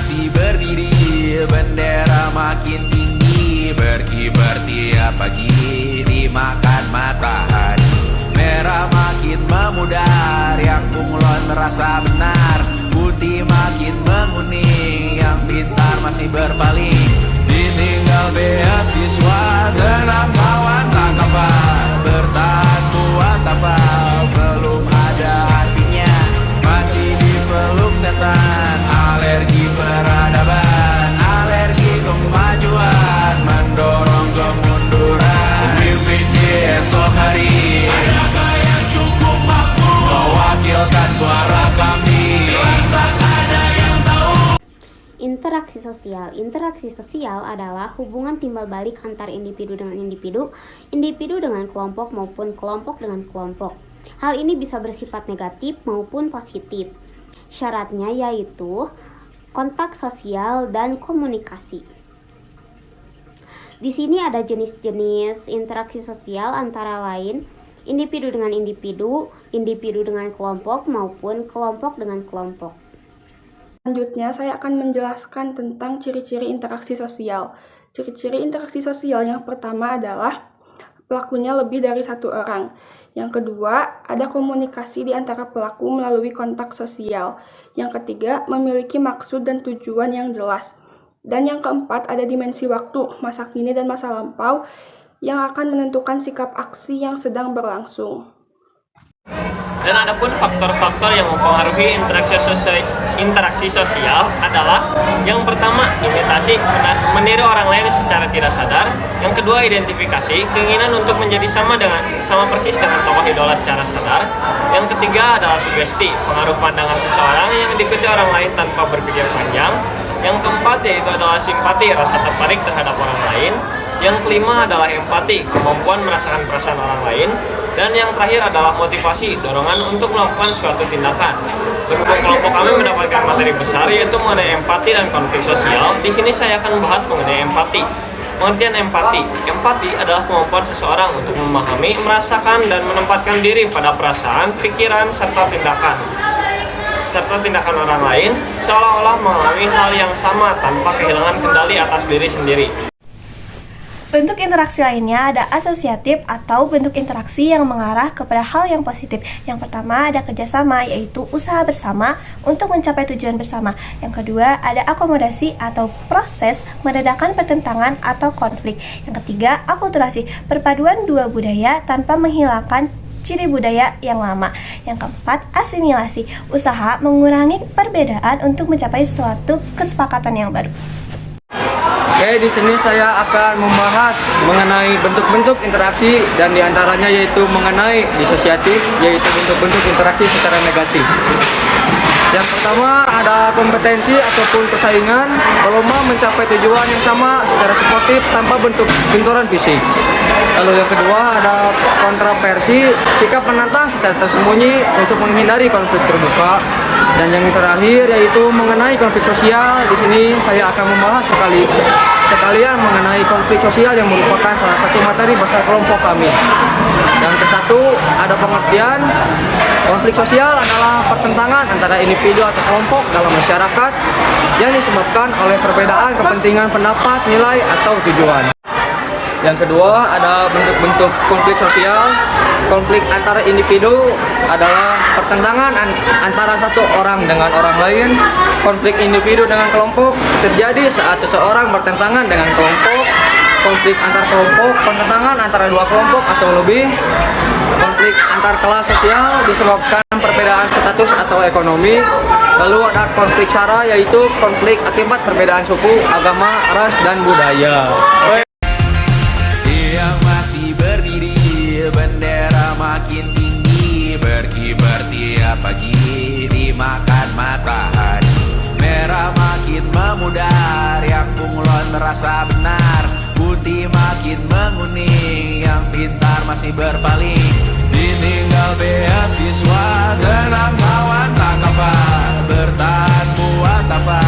masih berdiri, bendera makin tinggi, berkibar tiap pagi dimakan matahari. Merah makin memudar, yang bunglon merasa benar. Putih makin menguning, yang pintar masih berpaling. Ditinggal beasiswa, tenang kawan tak kabar. Bertahan kuat tapal, belum ada artinya. Masih dipeluk setan, alergi peradaban, alergi kemajuan, mendorong kemunduran. Pemimpin di esok hari, adakah yang cukup mampu mewakilkan suara kami? Jelas tak ada yang tahu. Interaksi sosial. Interaksi sosial adalah hubungan timbal balik antar individu dengan individu, individu dengan kelompok maupun kelompok dengan kelompok. Hal ini bisa bersifat negatif maupun positif. Syaratnya yaitu kontak sosial dan komunikasi. Di sini ada jenis-jenis interaksi sosial antara lain individu dengan individu, individu dengan kelompok maupun kelompok dengan kelompok. Selanjutnya, saya akan menjelaskan tentang ciri-ciri interaksi sosial. Ciri-ciri interaksi sosial yang pertama adalah pelakunya lebih dari satu orang. Yang kedua, ada komunikasi di antara pelaku melalui kontak sosial. Yang ketiga, memiliki maksud dan tujuan yang jelas. Dan yang keempat, ada dimensi waktu, masa kini dan masa lampau yang akan menentukan sikap aksi yang sedang berlangsung. Dan adapun faktor-faktor yang mempengaruhi interaksi sosial adalah yang pertama, imitasi, meniru orang lain secara tidak sadar. Yang kedua, identifikasi, keinginan untuk menjadi sama persis dengan tokoh idola secara sadar. Yang ketiga adalah sugesti, pengaruh pandangan seseorang yang diikuti orang lain tanpa berpikir panjang. Yang keempat yaitu adalah simpati, rasa tertarik terhadap orang lain. Yang kelima adalah empati, kemampuan merasakan perasaan orang lain. Dan yang terakhir adalah motivasi, dorongan untuk melakukan suatu tindakan. Berhubung kelompok kami mendapatkan materi besar yaitu mengenai empati dan konflik sosial, di sini saya akan membahas mengenai empati. Pengertian empati. Empati adalah kemampuan seseorang untuk memahami, merasakan, dan menempatkan diri pada perasaan, pikiran, serta tindakan orang lain, seolah-olah mengalami hal yang sama tanpa kehilangan kendali atas diri sendiri. Bentuk interaksi lainnya ada asosiatif atau bentuk interaksi yang mengarah kepada hal yang positif. Yang pertama ada kerjasama, yaitu usaha bersama untuk mencapai tujuan bersama. Yang kedua ada akomodasi atau proses meredakan pertentangan atau konflik. Yang ketiga akulturasi, perpaduan dua budaya tanpa menghilangkan ciri budaya yang lama. Yang keempat asimilasi, usaha mengurangi perbedaan untuk mencapai suatu kesepakatan yang baru. Oke, di sini saya akan membahas mengenai bentuk-bentuk interaksi dan diantaranya yaitu mengenai disosiatif, yaitu bentuk-bentuk interaksi secara negatif. Yang pertama ada kompetensi ataupun persaingan, berlomba mencapai tujuan yang sama secara sportif tanpa bentuk benturan fisik. Lalu yang kedua ada kontroversi, sikap menantang secara tersembunyi untuk menghindari konflik terbuka. Dan yang terakhir yaitu mengenai konflik sosial. Di sini saya akan membahas sekalian mengenai konflik sosial yang merupakan salah satu materi besar kelompok kami. Yang ke-1 ada pengertian konflik sosial adalah pertentangan antara individu atau kelompok dalam masyarakat yang disebabkan oleh perbedaan kepentingan pendapat, nilai, atau tujuan. Yang kedua ada bentuk-bentuk konflik sosial. Konflik antara individu adalah pertentangan antara satu orang dengan orang lain. Konflik individu dengan kelompok terjadi saat seseorang bertentangan dengan kelompok. Konflik antar kelompok, pertentangan antara dua kelompok atau lebih. Konflik antar kelas sosial disebabkan perbedaan status atau ekonomi. Lalu ada konflik SARA, yaitu konflik akibat perbedaan suku, agama, ras, dan budaya. Yang masih berdiri, bendera makin tinggi, berkibar tiap pagi dimakan matahari. Merah makin memudar, yang bunglon merasa benar. Putih makin menguning, yang pintar masih berpaling. Ditinggal beasiswa, tenang kawan tak kabar. Bertahan kuat apa?